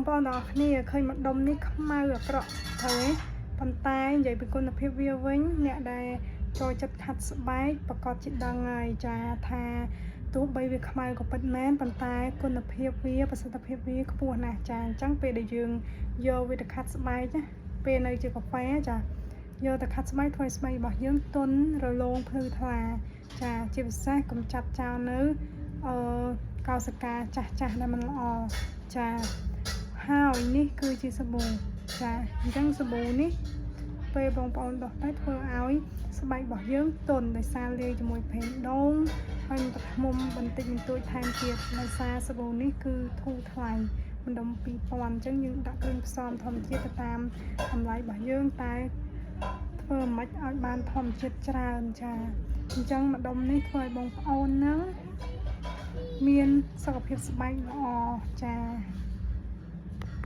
បងប្អូនគ្នាឃើញម្ដុំនេះខ្មៅអាក្រក់ទៅប៉ុន្តែនិយាយពីគុណភាពវាវិញអ្នកដែលចូលចិត្តខាត់ស្បែកប្រកាសជាដឹងហើយចាថាទោះបីវាខ្មៅក៏ពិតមែនប៉ុន្តែគុណភាពវាប្រសិទ្ធភាពវាខ្ពស់ណាស់ចាអញ្ចឹងពេលដែលយើងយកវាទៅខាត់ស្បែកណាពេលនៅជាកាហ្វេចាយកទៅខាត់ស្បែកធ្វើឲ្យស្បែករបស់យើងទន់រលោងភ្លឺថ្លាចាជាពិសេសកុំចាត់ចោលនៅកោសិកាចាស់ដែលមិនល្អចាហើយនេះគឺជាសាប៊ូចាអញ្ចឹងសាប៊ូនេះពេលបងប្អូនដោះទៅធ្វើឲ្យស្បែករបស់យើងទន់ដោយសារលាយជាមួយប្រេងដូងហើយនឹងទឹកឃ្មុំបន្តិចបន្តួចថែមទៀតដោយសារសាប៊ូនេះគឺធូរថ្លៃម្ដុំ 2000 អញ្ចឹងយើងដាក់គ្រឿងផ្សំធម្មជាតិទៅតាមតម្លៃរបស់យើងតែធ្វើមិនឲ្យបានធម្មជាតិច្រើនចាអញ្ចឹងម្ដុំនេះធ្វើឲ្យបងប្អូនហ្នឹងមានសុខភាពស្បែកល្អចា